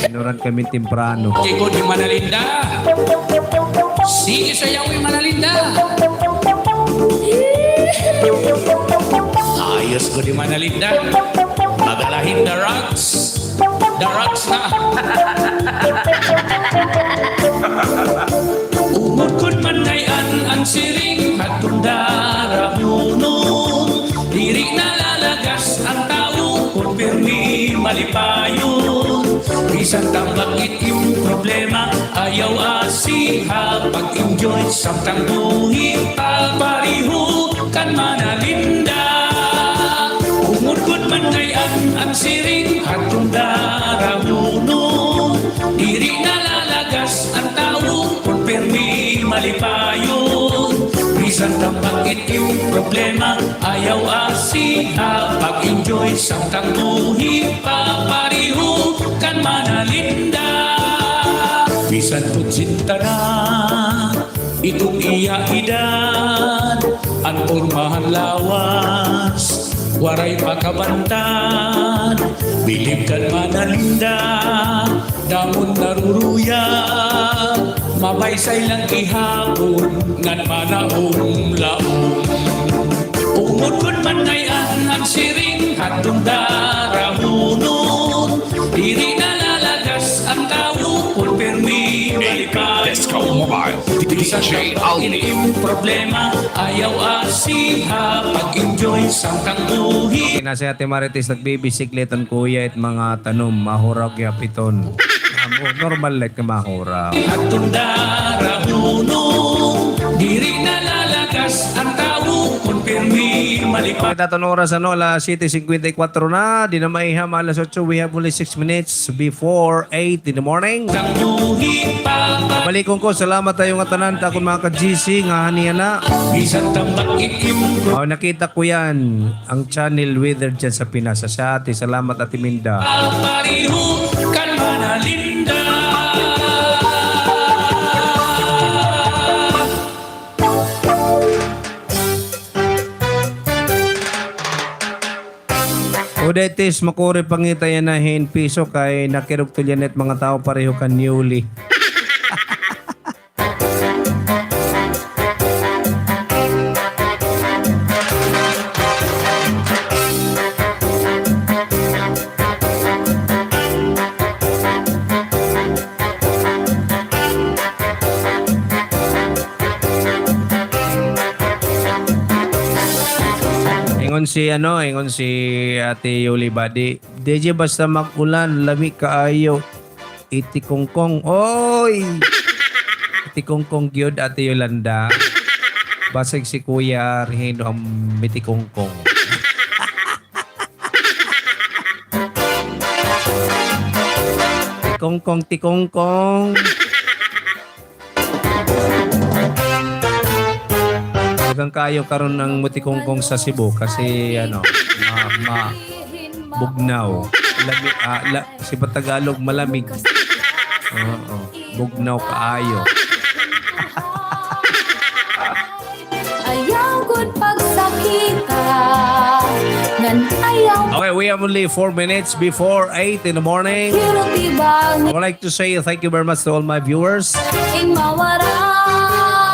Pinoran kami temprano. Kiko di Manalinda. Sige sayaw ni Manalinda. Ayos ko di Manalinda. Magalahin the rocks. The rocks na. Umod ko't manayan ang siring at darahunong, diri nalalagas ang tao kung pirmi malipayon. Bisan tambak itim problema, ayaw asiha, pag-enjoy samtang buhi, papariho kan manalinda. Umod ko't manayan ang siring at darahunong, diri nalalagas ang tao kung pirmi malipayon. Bisan tambak itim problema, ayaw asiha, pag-enjoy samtang buhi, papariho kan manalinda. Bisan putsinta na itong iya edad, ang pormahan lawas, waray pakabantan. Bilib kan manalinda, damon naruruya, mabaysay lang ihapon, ngan manahong laon. Umod ko't manayan ang siring, hatong darahunong, diri nalalagas ang tao, kung pirmi Disco malipayon. Mobile. DJ Ali. Itim problema, ayaw asiha, pag-enjoy samtang buhi. Kina si Ate Marites nagbibisikletan kuya at mga tanom, mahurag yapiton. Normal like na mahurag. Hatong darahunong, diri nalalagas ang tao, kung pirmi malipayon. Kita tanong oras alas 7:54 na. Di na maiham alas 8. We have only 6 minutes before 8 in the morning. Samtang buhi, Balikon ko, salamat tayo nga tanan. Takon mga ka-GC, nga haniya na. bisan tambak itim Oh, nakita ko yan. Ang channel weather dyan sa Pinas. Sa ate, salamat Ate Minda. papariho kan manalinda. Udetis, makuri pangita yan na hin piso kay nakirog to yan at mga tao pareho kan newly. Ingon si Ate Yuli Badi. DJ basta magulan, lami kaayo. Itikongkong. Oy! Itikongkong gyud Ate Yolanda. Basig si Kuya Regino ang mitikongkong. Tikongkong. Huwag kayo karon ng mutikongkong sa Cebu kasi bugnaw. Si Tagalog malamig. Oo. Bugnaw kaayo. Ayaw gud pagsakita ngan ayaw Okay, we have only 4 minutes before 8 in the morning. pero tibang I would like to say thank you very much to all my viewers. ing mawara.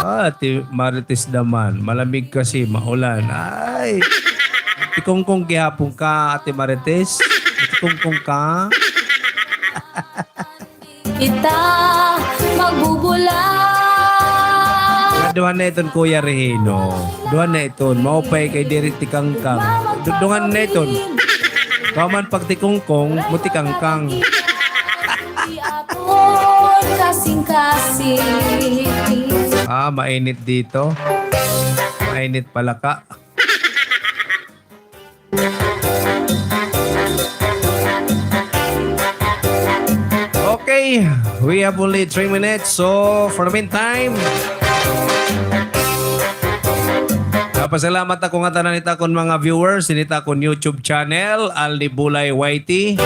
Ate Marites naman, malamig kasi, maulan. Ay, tikongkong gihapon ka, Ate Marites. Tikongkong ka. Kita magbubulan duhan na iton Kuya Regino. Duhan na iton. Maupay kay Diri Tikangkang. Duhan na iton. Kaman pag tikongkong, mutikangkang. Di aton kasing-kasing. Mainit dito. Mainit pala ka. Okay, we have only 3 minutes. So, for the meantime, napasalamat ako nga tanan nita kon mga viewers nita kon YouTube channel Aldi Bulay YT.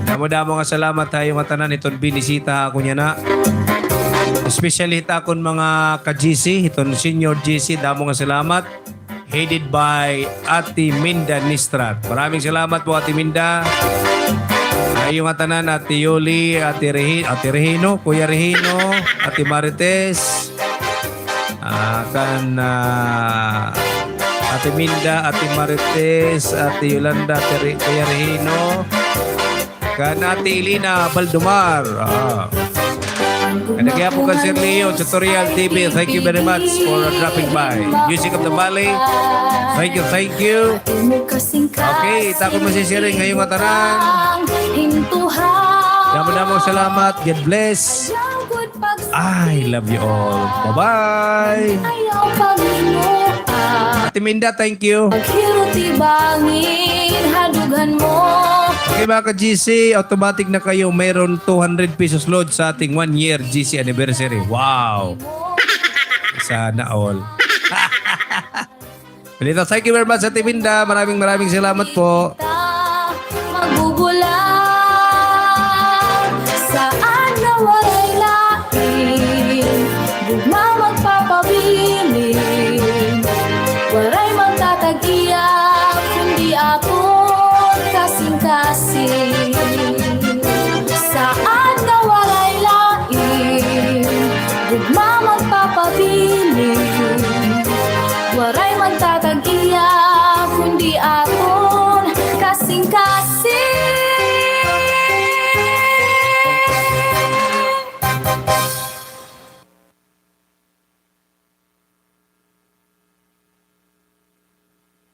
Damo-damo nga salamat tayo nga tanan iton binisita ako niya na. Especially ita kon mga ka-GC, iton senior GC, damo nga salamat. Headed by Ate Minda Nistrat. Maraming salamat po Ate Minda. Ayong nga tanan, Ate Yuli, Ate Regino, Kuya Regino, Ate Marites, Ate Minda, Ate Marites, Ate Yolanda, Kuya Regino, kan Ate Elina Baldomar. And kaya po kan Sir Leo, Tutorial TV, thank you very much for dropping by. Music of the Valley, thank you. Okay, takot masisiring ngayong nga tanan. Damo-damo salamat. God bless. I love you all. Bye-bye. Ate Minda, thank you. Bangin, hadugan mo. Okay mga ka-GC, automatic na kayo. Mayroon 200 pesos load sa ating 1 year GC anniversary. Wow. Sana all. Pilito, thank you very much Ate Minda. Maraming salamat po. Magugulang saan na walay lain, gugma magpapabilin, walay magtatagiyak, kundi aton kasing-kasing. Saan na walay lain, gugma magpapabilin, walay magtatagiyak, kundi aton kasing-kasing.